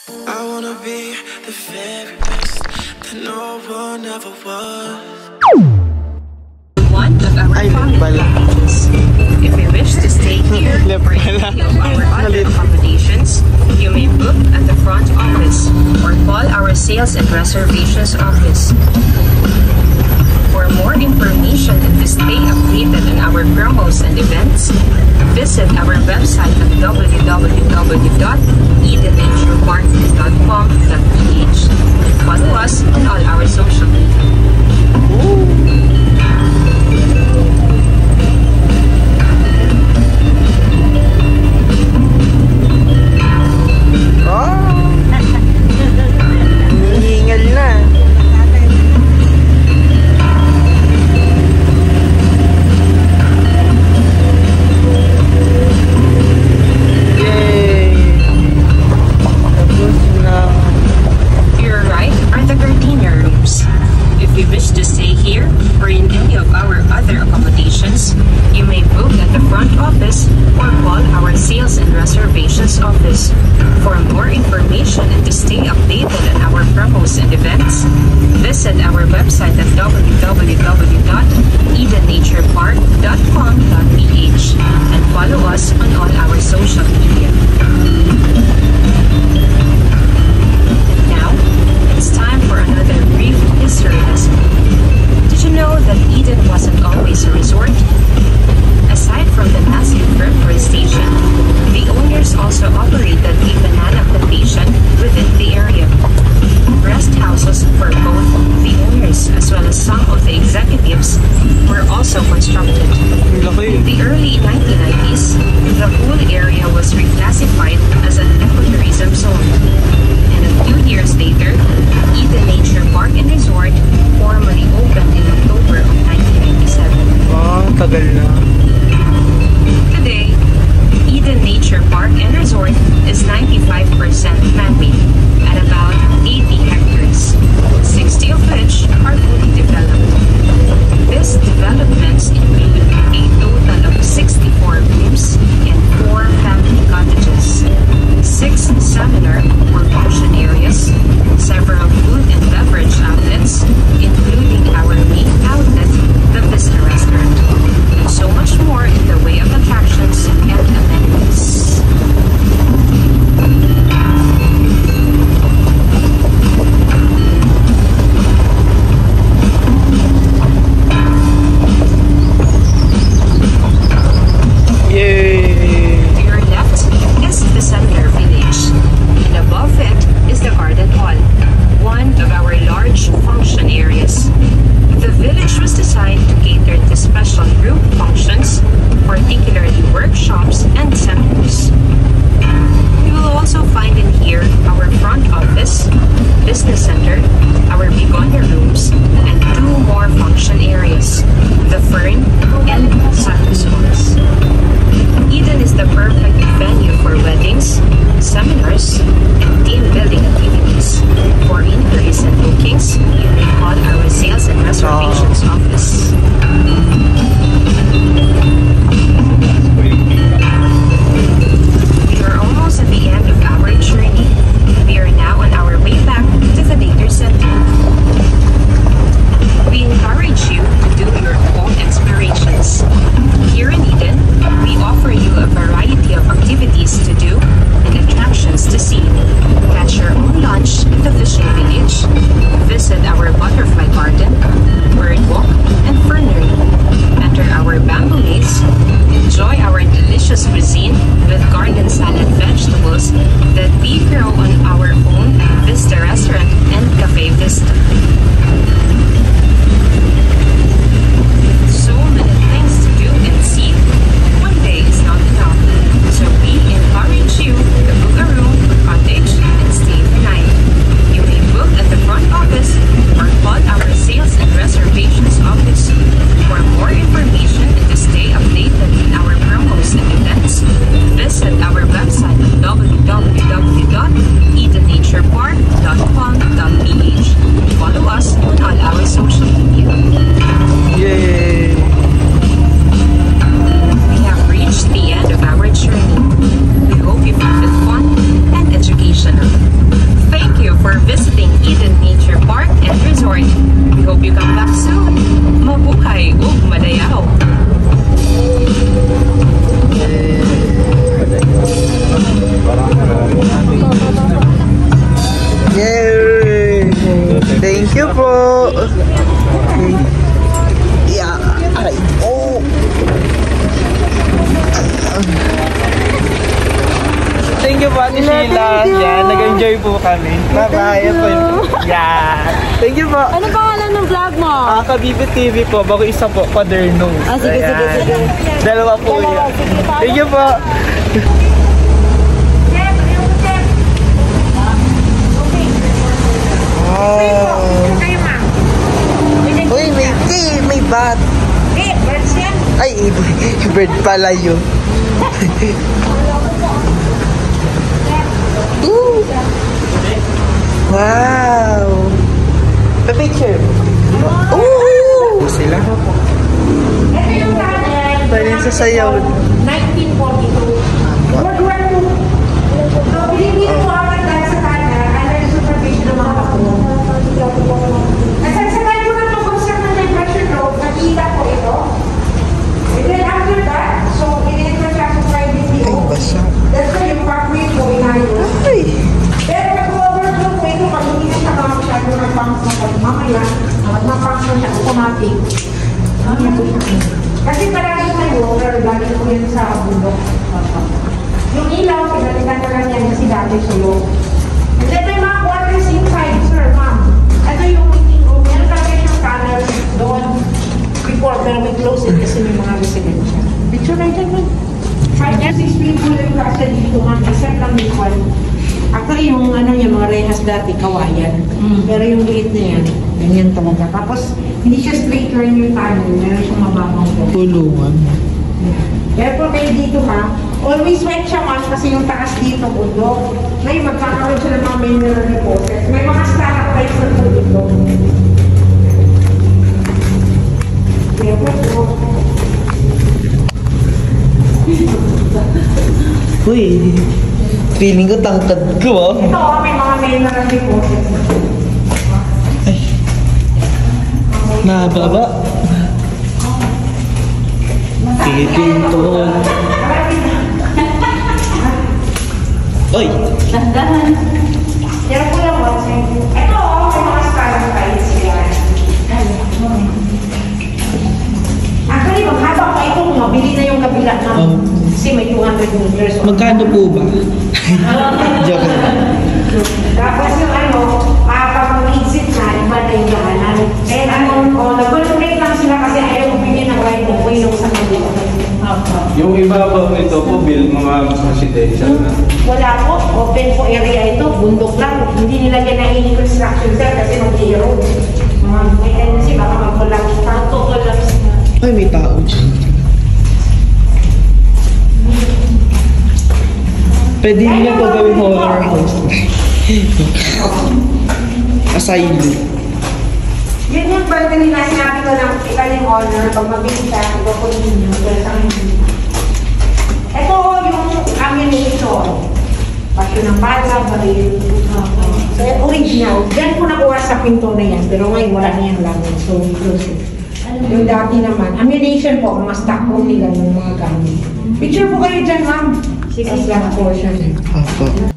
I wanna be the very best that no one ever was. One of our common packages. If you wish to stay here or any of our other accommodations, you may book at the front office or call our sales and reservations office. For more information and to stay updated on our promos and events, visit our website at www.edenaturepark.com.ph and follow us on all our social media. Office. For more information and to stay updated on our promos and events, visit our website at www.edenaturepark.com.ph and follow us on all our social media. Now, it's time for another brief history lesson. Did you know that Eden wasn't always a resort? Aside from the massive reforestation, the owners also operated a banana plantation within the area. Rest houses for both the owners as well as some of the executives were also constructed. In the early 1990s, the whole area was reclassified as an ecotourism zone. And a few years later, Eden Nature Park and Resort formally opened in October of 1997. Wow, tagal na. Today, Eden Nature Park and Resort is 95% man-made at about 80 hectares, 60 of which are fully developed. These developments include a total of 64 rooms and 4 family cottages, 6 seminar or function areas, several food and beverage outlets, including our main outlet, the Vista Restaurant, and so much more in the way of attractions and amenities. Yay! To your left is the Seminar Village, and above it is the Garden Hall, one of our large function areas. for visiting Eden Nature Park and Resort. We hope you come back soon. Mabuhay ug madayaw! Yay! Thank you po. Okay. Yeah. Aray. Oh. Thank you po, Ate Sheila. Yan, nag-enjoy po kami. Bye-bye. Yeah. Thank you po. Ano pangalan ng vlog mo? Kabibeh TV po. Bago isa po, Paderno. Sige. Dalawa po yan. Thank you po. Uy, may bat. Birds yan. Ay, bird pala yun. Wow! Pa-picture. Ooh! Sila. Ito yung lahat. Pwede sasayaw. 1942. World War II. So, pinipili ko agad dahil sa kanya, under the supervision ng mga ako. Nasagsakay ko na mag-observe ng temperature probe, nakita ko ito. And then after that, so, in-classify video. Ay, basa. That's why yung pathway ko inayon. Ay! Pero nag-overflow ko ito pag hindi na siya masyado nag-bounce na pag mamaya, mag-bounce na siya automatic. Kasi parang tayo, pero galing ko yun sa bundok. Yung ilaw, pinalitan na lang yan kasi dati sa'yo. And then may mga quarters inside, sir, ma'am. Ito yung meeting room. Meron talaga yung tunnel doon before, pero may close it kasi may mga residential. Picture na dyan, ma'am. 5 to 6 people yung kasi dito, ma'am. Except lang yung one. Actually, yung ano niya, mga rehas dati, kawayan. Pero yung liit na yan, ganyan talaga. Tapos, hindi siya straight line yung tunnel. Meron siyang mababang po. Tulungan. Pero po kayo dito ha, always wet siya ma'am kasi yung taas dito, bundok. Ngayon, magkakaroon siya ng mga mineral deposits. May mga stalactites na po dito. Kaya po. Uy! Feeling ko tangkad ko, oh. Ito, may mga mineral deposits. Ay. Nababa. Feeling to. Uy! Dandahan. Pero po lang po. Ito, may mga stalactites yan. Actually, maghabang pa ito kung mabili na yung kabila na. Kasi may 200 meters. Magkano po ba? Joke lang. Tapos yung ano, pag mag-exit na, iba na yung daanan. Eh nag-concentrate lang sila kasi ayaw bumili ng right of way nung sa kabila. Yung ibabaw nito po, Bill, mga residential na. Wala po, open po area ito, bundok lang. Hindi nilagyan na any construction sir kasi mag-erode. May tendency baka mag-collapse. Collapse na. Ay, may tao dyan. Pwede niya po gawin horror host. Asylum. Yun yung balcony na sinabi ko ng ikaling honor, pag mabili ka, ito po ninyo, pero sa hindi. Ito yung ammunition. Pasyo ng bala, baril. So, original. Diyan po nakuha sa pinto na yan, pero ngayon wala na yan lamin. So, we close it. Yung dati naman, ammunition po, mga stock po nila yung mga gamit. Picture po kayo dyan, ma'am. Sige, last portion. Opo.